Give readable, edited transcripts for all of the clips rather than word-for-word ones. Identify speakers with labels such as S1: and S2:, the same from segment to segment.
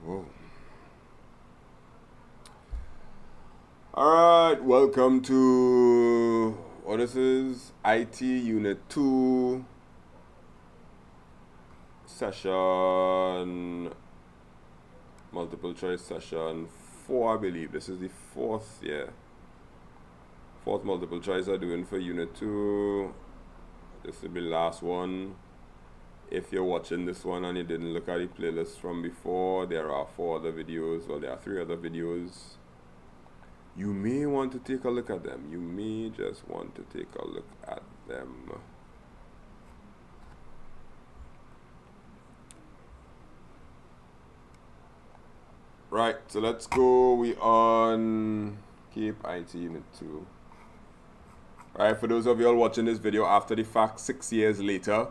S1: Whoa. Alright, welcome to what this is IT Unit 2 session, multiple choice session 4, I believe. This is the fourth multiple choice I'm doing for Unit 2. This will be the last one. If you're watching this one and you didn't look at the playlist from before, there are 4 other videos, well, there are 3 other videos. You may want to take a look at them. You may just want to take a look at them. Right, so let's go. We on Keep IT Unit 2. Alright, for those of you all watching this video after the fact, 6 years later,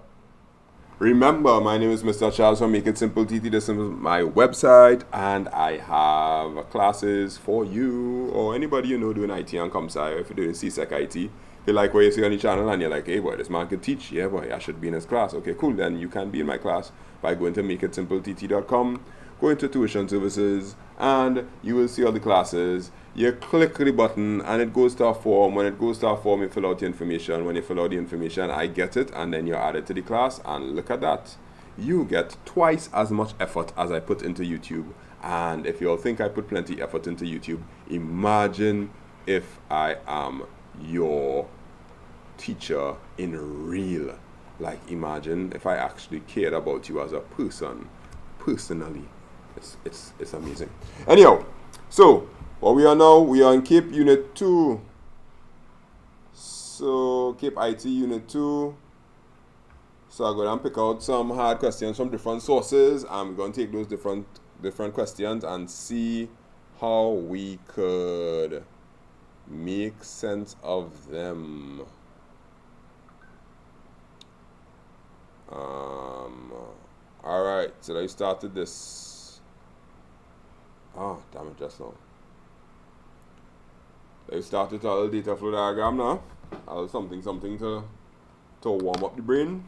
S1: remember, my name is Mr. Charles from makeITsimpleTT. This is my website, and I have classes for you or anybody you know doing IT and ComSci. If you're doing CSEC IT, if you like what you see on the channel and you're like, hey boy, this man can teach. Yeah boy, I should be in his class. Okay, cool. Then you can be in my class by going to makeITsimpleTT.com, go into tuition services, and you will see all the classes. You click the button and it goes to a form. When it goes to a form, you fill out the information. When you fill out the information, I get it, and then you're added to the class, and look at that. You get twice as much effort as I put into YouTube. And if you all think I put plenty effort into YouTube, imagine if I am your teacher in real. Like, imagine if I actually cared about you as a person, personally. It's amazing. Anyhow, so what we are now, we are in Cape Unit 2. So, Cape IT Unit 2. So, I'm going to pick out some hard questions from different sources. I'm going to take those different questions and see how we could make sense of them. Alright, so I started this. Oh, damn it, just now. I started a little data flow diagram now. A little something to warm up the brain.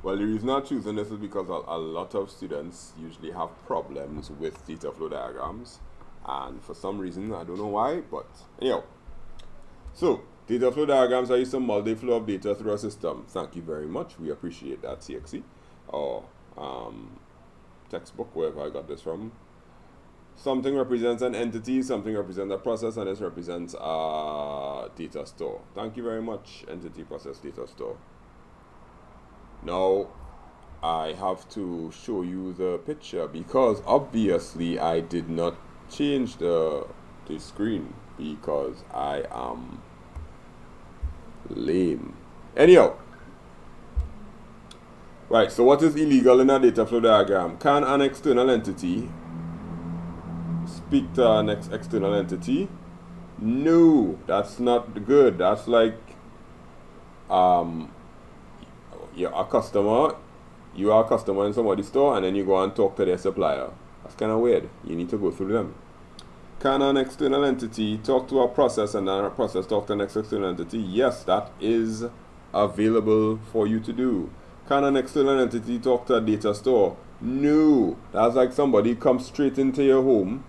S1: Well, the reason I'm choosing this is because a lot of students usually have problems with data flow diagrams. And for some reason, I don't know why, but anyhow. So, data flow diagrams are used to model the flow of data through a system. Thank you very much. We appreciate that, CXC. Or textbook, wherever I got this from. Something represents an entity, something represents a process, and this represents a data store. Thank you very much, entity, process, data store. Now, I have to show you the picture because obviously I did not change the screen because I am lame. Anyhow. Right, so what is illegal in a data flow diagram? Can an external entity speak to an external entity? No, that's not good. That's like you're a customer, you are a customer in somebody's store, and then you go and talk to their supplier. That's kind of weird. You need to go through them. Can an external entity talk to a process and then a process talk to the next external entity? Yes, that is available for you to do. Can an external entity talk to a data store? No. That's like somebody comes straight into your home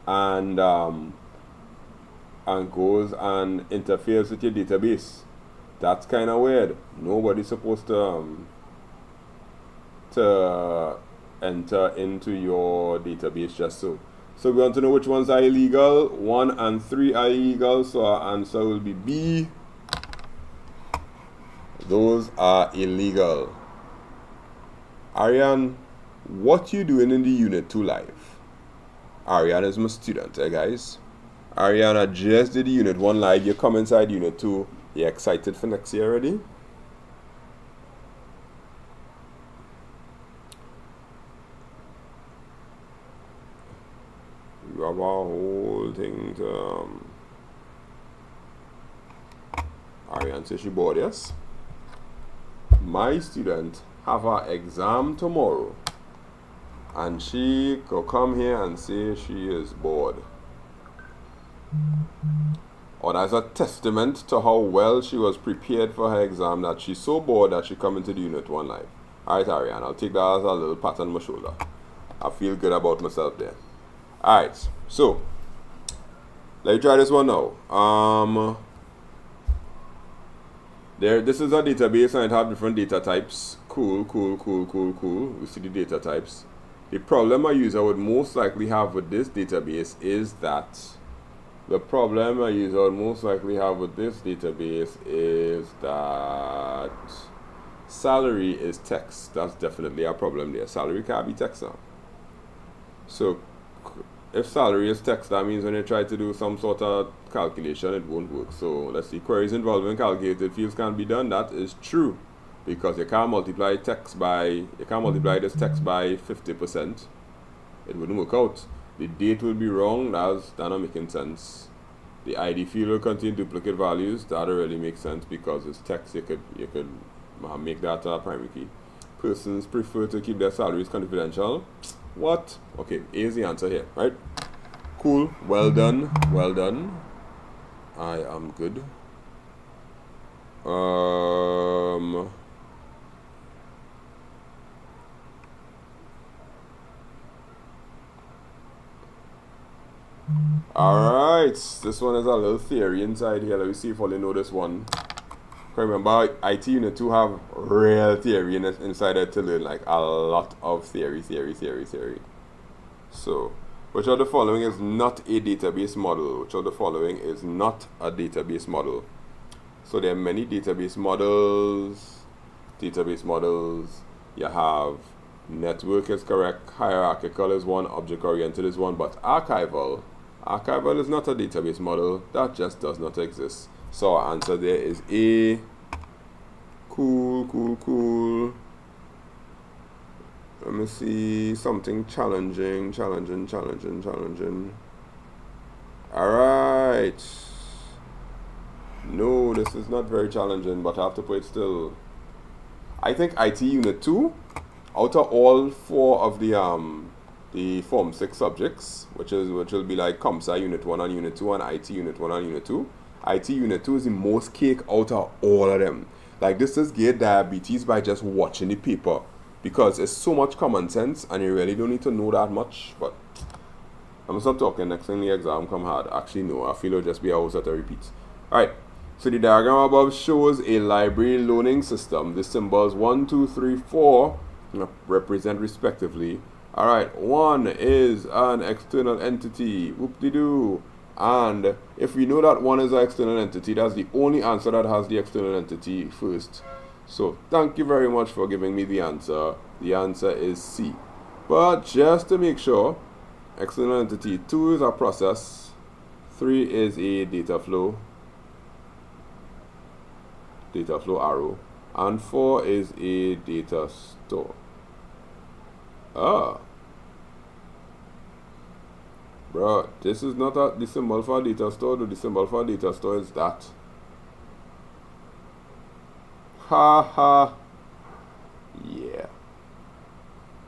S1: and goes and interferes with your database. That's kind of weird. Nobody's supposed to enter into your database just so. So we want to know which ones are illegal. 1 and 3 are illegal, so our answer will be B. Those are illegal. Ariane, what you doing in the Unit 2 live? Ariane is my student, guys. Ariana just did the Unit 1 live. You come inside Unit 2. You excited for next year already? You have a whole thing to Ariane says she bored, yes? My student have her exam tomorrow, and she could come here and say she is bored. Or as a testament to how well she was prepared for her exam that she's so bored that she come into the Unit 1 live. Alright, Ariane, I'll take that as a little pat on my shoulder. I feel good about myself there. Alright, so let me try this one now. This is a database and it have different data types. Cool. We see the data types. The problem a user would most likely have with this database is that salary is text. That's definitely a problem there. Salary can't be text now. So if salary is text, that means when you try to do some sort of calculation, it won't work. So let's see, queries involving calculated fields can be done. That is true, because you can't multiply this text by 50%. It wouldn't work out. The date will be wrong. That's not making sense. The ID field will contain duplicate values. That really makes sense because it's text. You could make that a primary key. Persons prefer to keep their salaries confidential. What? Okay, A is the answer here, right? Cool. Well done. I am good. Alright, this one is a little theory inside here. Let me see if I know this one. Remember, IT Unit 2 have real theory inside it to learn, like a lot of theory. So, which of the following is not a database model? Which of the following is not a database model? So there are many database models. You have network is correct, hierarchical is one, object-oriented is one, but archival is not a database model. That just does not exist. So our answer there is A. Cool. Let me see something challenging. Alright. No, this is not very challenging, but I have to put it still. I think IT Unit 2, out of all 4 of the Form 6 subjects, which will be like CompSci Unit 1 and Unit 2 and IT Unit 1 and Unit 2, IT Unit 2 is the most cake out of all of them. Like, this is get diabetes by just watching the paper, because it's so much common sense and you really don't need to know that much. But I'm gonna stop talking. Next thing the exam come hard. Actually, no, I feel it'll just be a whole set of repeats. Alright, so the diagram above shows a library loaning system. The symbols 1, 2, 3, 4 represent respectively. Alright, 1 is an external entity. Whoop-de-doo. And if we know that 1 is an external entity, that's the only answer that has the external entity first. So thank you very much for giving me the answer. The answer is C. But just to make sure, external entity 2 is a process, 3 is a data flow arrow, and 4 is a data store. Bro, this is not the symbol for data store. The symbol for data store is that. Yeah.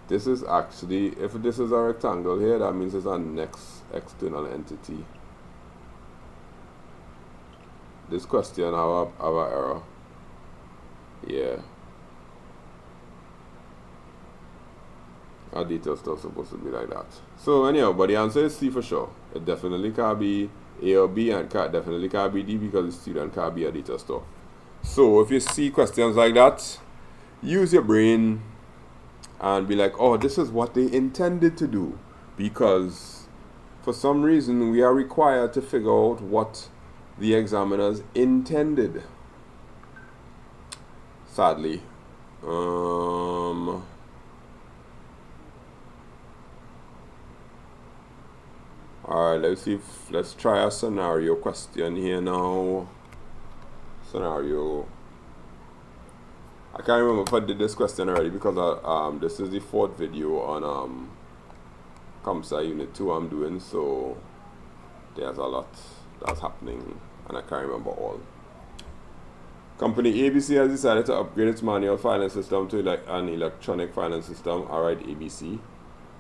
S1: This is actually, if this is a rectangle here, that means it's a next external entity. This question have an error. Yeah. Our data store supposed to be like that. So anyhow, but the answer is C for sure. It definitely can't be A or B, and definitely can't be D, because the student can't be a data store. So if you see questions like that, use your brain and be like, oh, this is what they intended to do, because for some reason we are required to figure out what the examiners intended. Sadly. Alright, let's try a scenario question here now. Scenario. I can't remember if I did this question already, because this is the 4th video on CompSci Unit 2 I'm doing, so there's a lot that's happening and I can't remember all. Company ABC has decided to upgrade its manual filing system to an electronic filing system. Alright, ABC.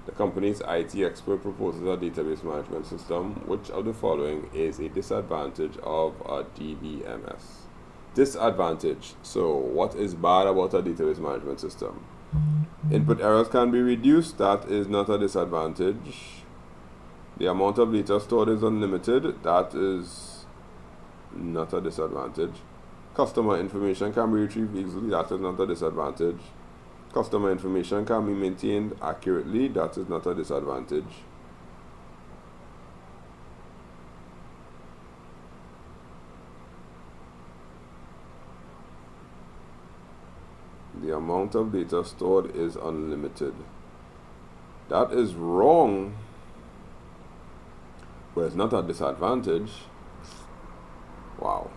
S1: The company's IT expert proposes a database management system. Which of the following is a disadvantage of a DBMS? Disadvantage. So what is bad about a database management system? Input errors can be reduced. That is not a disadvantage. The amount of data stored is unlimited. That is not a disadvantage. Customer information can be retrieved easily. That is not a disadvantage. Customer information can be maintained accurately. That is not a disadvantage. The amount of data stored is unlimited. That is wrong, but it's not a disadvantage. Wow.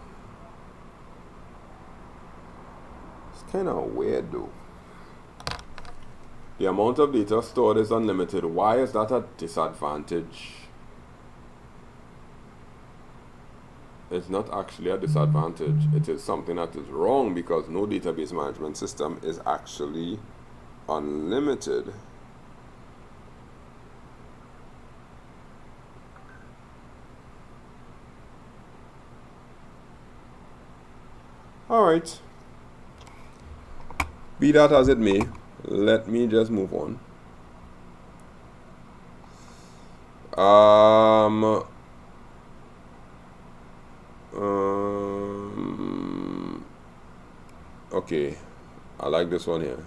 S1: It's kind of weird though. The amount of data stored is unlimited. Why is that a disadvantage? It's not actually a disadvantage. It is something that is wrong because no database management system is actually unlimited. Alright. Be that as it may, let me just move on. Okay, I like this one here.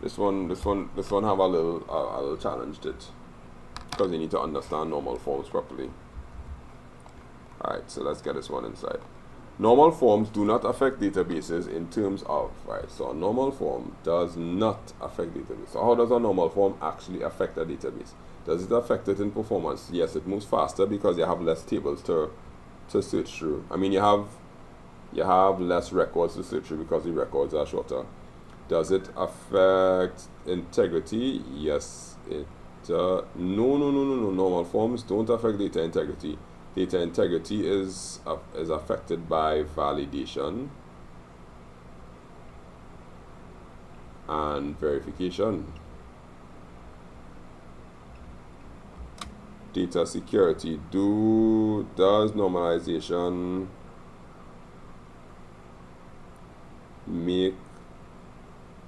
S1: This one have a little challenged it because you need to understand normal forms properly. Alright, so let's get this one inside. Normal forms do not affect databases in terms of, right, so a normal form does not affect database. So how does a normal form actually affect a database? Does it affect it in performance? Yes, it moves faster because you have less tables to search through. I mean, you have less records to search through because the records are shorter. Does it affect integrity? Yes, it no. Normal forms don't affect data integrity. Data integrity is affected by validation and verification. Data security. Does normalization make...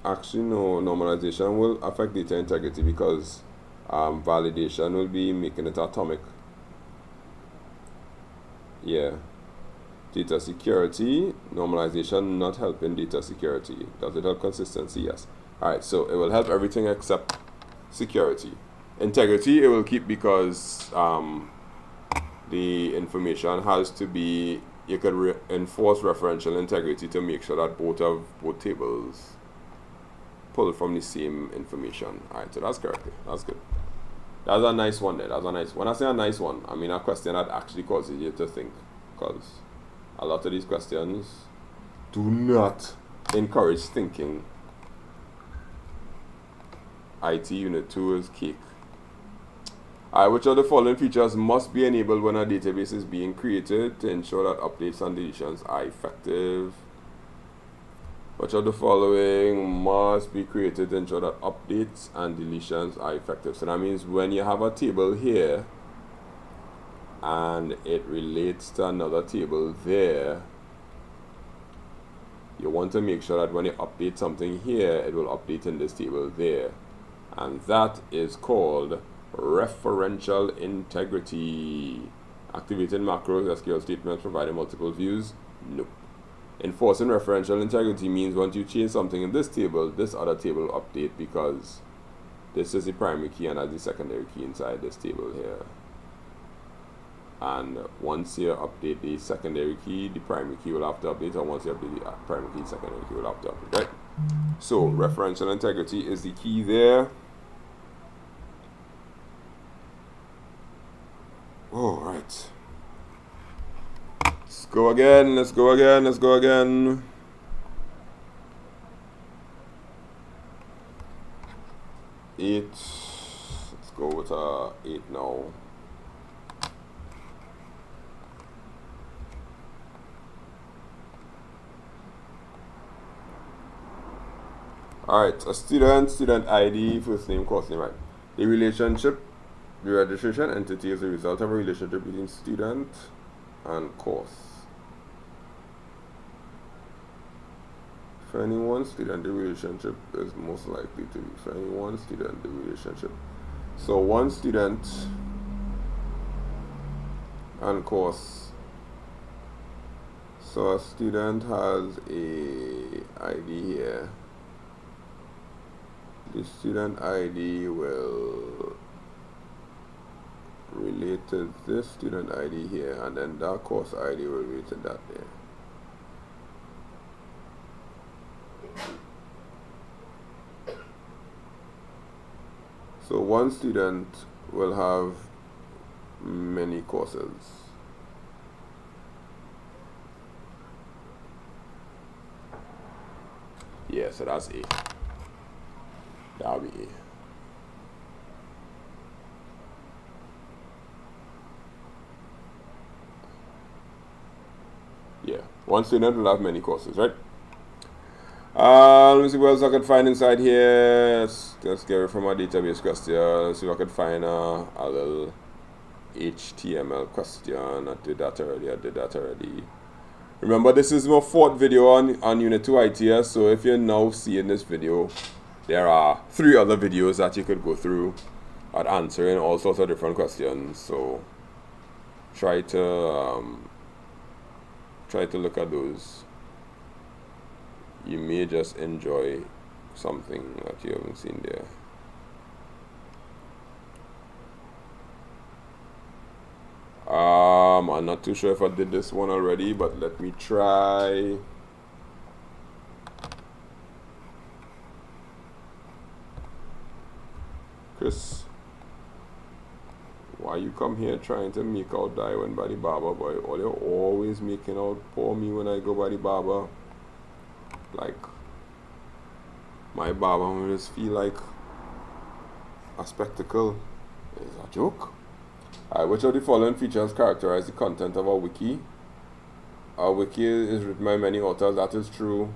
S1: Actually, no, normalization will affect data integrity because validation will be making it atomic. Yeah. Data security, normalization not helping data security. Does it help consistency? Yes. Alright, so it will help everything except security. Integrity it will keep because the information has to be, you could enforce referential integrity to make sure that both tables pull from the same information. Alright, so that's correct. That's good. That's a nice one there. That's a nice. When I say a nice one, I mean a question that actually causes you to think, because a lot of these questions do not encourage thinking. IT Unit 2 is cake. Alright, which of the following features must be enabled when a database is being created to ensure that updates and deletions are effective? Which of the following must be created to ensure that updates and deletions are effective? So that means when you have a table here and it relates to another table there, you want to make sure that when you update something here, it will update in this table there. And that is called referential integrity. Activating macros, SQL statements, providing multiple views? Nope. Enforcing referential integrity means once you change something in this table, this other table will update because this is the primary key and that's the secondary key inside this table here. And once you update the secondary key, the primary key will have to update, and once you update the primary key, secondary key will have to update, right? So referential integrity is the key there. All right. Let's go again. Let's go again. Let's go again. Eight. Let's go with 8 now. Alright, a student ID, first name, course name, right? The relationship, the registration entity is a result of a relationship between student and course. For any one student, the relationship is most likely to be for any one student, the relationship. So one student and course. So a student has a ID here. The student ID will relate to this student ID here, and then that course ID will relate to that there. So one student will have many courses. Yeah, so that's A. That'll be A. Yeah, one student will have many courses, right? Let me see what else I can find inside here. Let's get it from our database question. Let's see if I can find a little HTML question. I did that already. Remember, this is my 4th video on Unit 2 ITS, so if you're now seeing this video, there are 3 other videos that you could go through at answering all sorts of different questions. So try to look at those. You may just enjoy something that you haven't seen there. I'm not too sure if I did this one already, but let me try. Chris, why you come here trying to make out die when by the barber, boy? Or you're always making out poor me when I go by the barber. Like, my barber will just feel like a spectacle. Is a joke. Alright, which of the following features characterize the content of our wiki? Our wiki is written by many authors. That is true.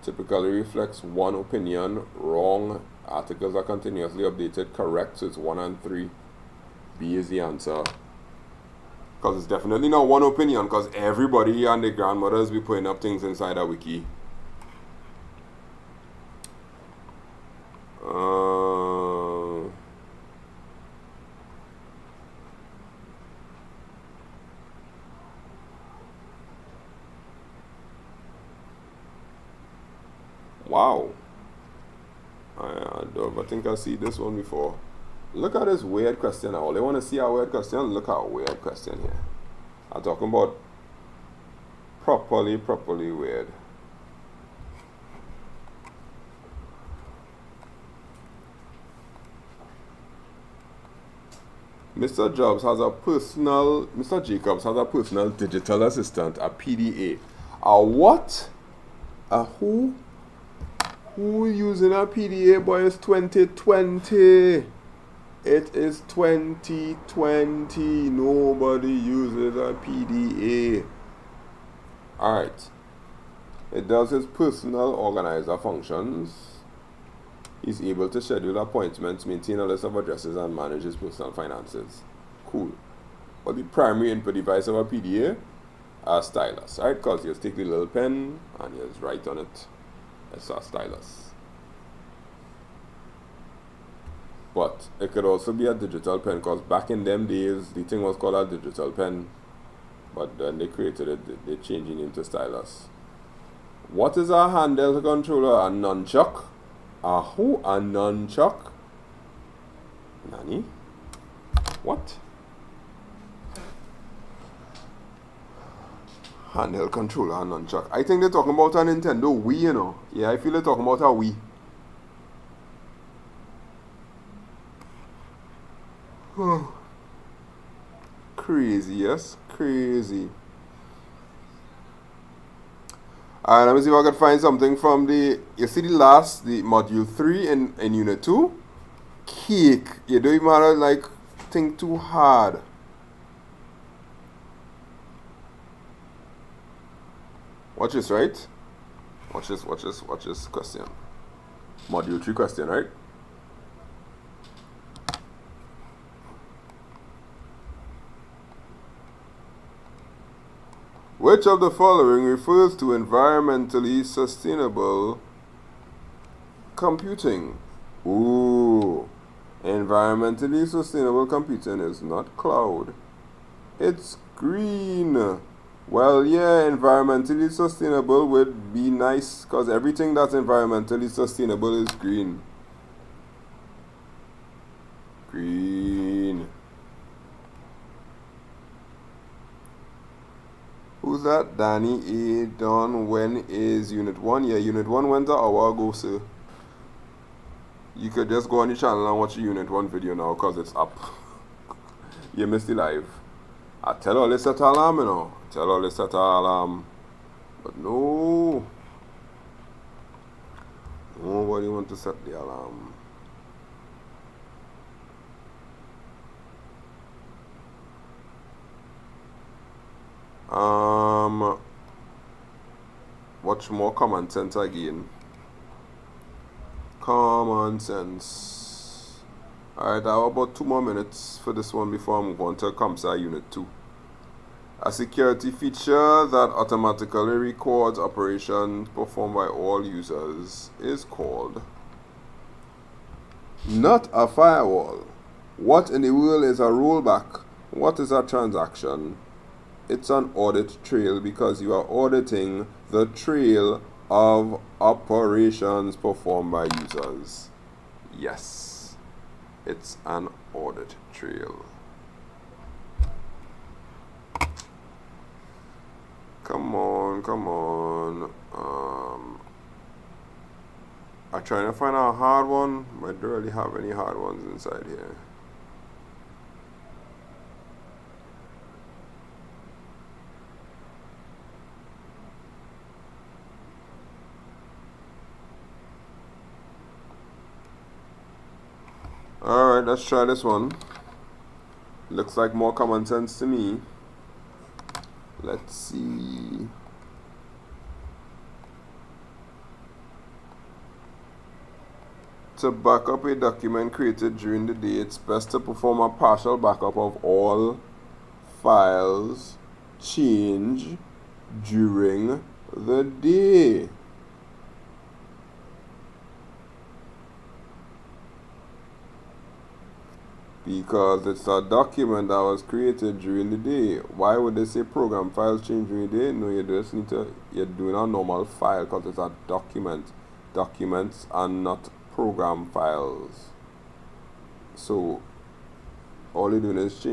S1: Typically reflects one opinion. Wrong. Articles are continuously updated. Correct. So it's 1 and 3. B is the answer. Because it's definitely not one opinion, because everybody and their grandmothers be putting up things inside our wiki. Wow. I think I see this one before. Look at this weird question now. They want to see a weird question. Look at a weird question here. I'm talking about properly weird. Mr. Jacobs has a personal digital assistant, a PDA. A what? A who? Who using a PDA, boy? It's 2020. It is 2020. Nobody uses a PDA. Alright. It does its personal organizer functions. He's able to schedule appointments, maintain a list of addresses, and manage his personal finances. Cool. But the primary input device of a PDA, a stylus. Right? Because you just take the little pen and you just write on it. It's a stylus. But it could also be a digital pen, because back in them days, the thing was called a digital pen. But then they created it, they changed it into stylus. What is a handheld controller? A nunchuck? A who? A nunchuck? Nani? What? Handheld controller, a nunchuck. I think they're talking about a Nintendo Wii, you know. Yeah, I feel they're talking about a Wii. Crazy, yes? Crazy. Alright, let me see if I can find something from the module 3 in unit 2. Cake. You don't even have to like think too hard. Watch this, right? Watch this question. Module 3 question, right? Which of the following refers to environmentally sustainable computing? Ooh, environmentally sustainable computing is not cloud. It's green. Well, yeah, environmentally sustainable would be nice because everything that's environmentally sustainable is green. Green. Who's that? Danny A. Don. When is Unit 1? Yeah, Unit 1 went an hour ago, sir. You could just go on the channel and watch the Unit 1 video now because it's up. You missed the live. I tell all this set alarm, you know. Tell all this set alarm. But no. Nobody want to set the alarm. Watch more common sense again. Common sense. Alright, I have about 2 more minutes for this one before I move on to CompSci Unit 2. A security feature that automatically records operations performed by all users is called not a firewall. What in the world is a rollback? What is a transaction? It's an audit trail because you are auditing the trail of operations performed by users. Yes, it's an audit trail. Come on, come on. I'm trying to find a hard one, but I don't really have any hard ones inside here. Alright, let's try this one. Looks like more common sense to me. Let's see. To back up a document created during the day, it's best to perform a partial backup of all files changed during the day. Because it's a document that was created during the day. Why would they say program files change during the day? No, you just need to, you're doing a normal file because it's a document. Documents are not program files. So, all you're doing is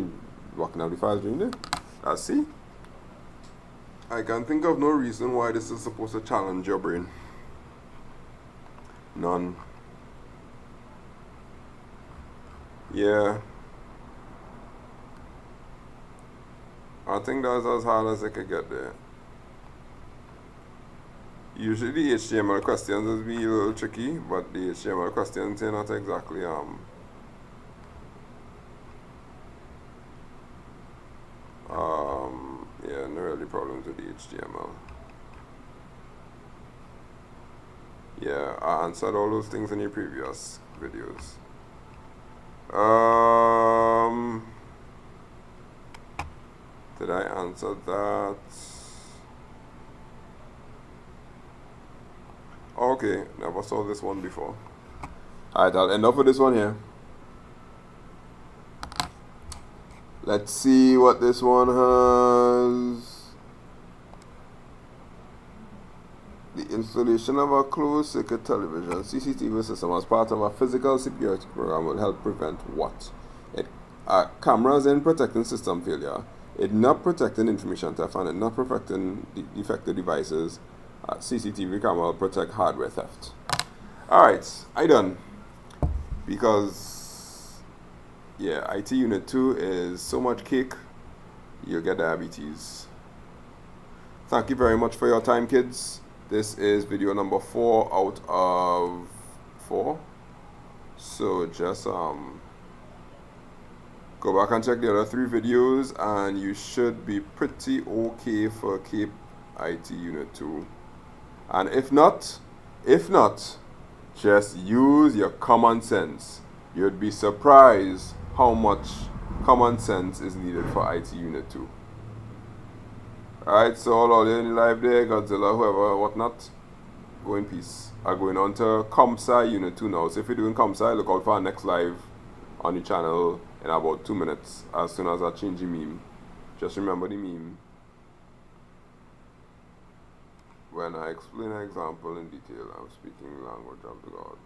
S1: working out the files during the day. That's see? I can think of no reason why this is supposed to challenge your brain. None. Yeah, I think that's as hard as I could get there. Usually the HTML questions is be a little tricky, but the HTML questions are not exactly yeah, no really problems with the HTML. Yeah, I answered all those things in the previous videos. Did I answer that? Okay, never saw this one before. Alright, I'll end up with this one here. Let's see what this one has. The installation of a closed circuit television CCTV system as part of a physical security program will help prevent what? Cameras in protecting system failure. It not protecting information theft and it not protecting defective devices. CCTV camera will protect hardware theft. Alright, I done. Because yeah, IT Unit 2 is so much cake, you'll get diabetes. Thank you very much for your time, kids. This is video number 4 out of 4. So just go back and check the other 3 videos and you should be pretty okay for Cape IT Unit 2. And if not, just use your common sense. You'd be surprised how much common sense is needed for IT Unit 2. Alright, so all in the live there, Godzilla, whoever, whatnot, go in peace. I'm going on to ComSci Unit 2 now. So if you're doing ComSci, look out for our next live on the channel in about 2 minutes as soon as I change the meme. Just remember the meme when I explain an example in detail. I'm speaking language of the gods.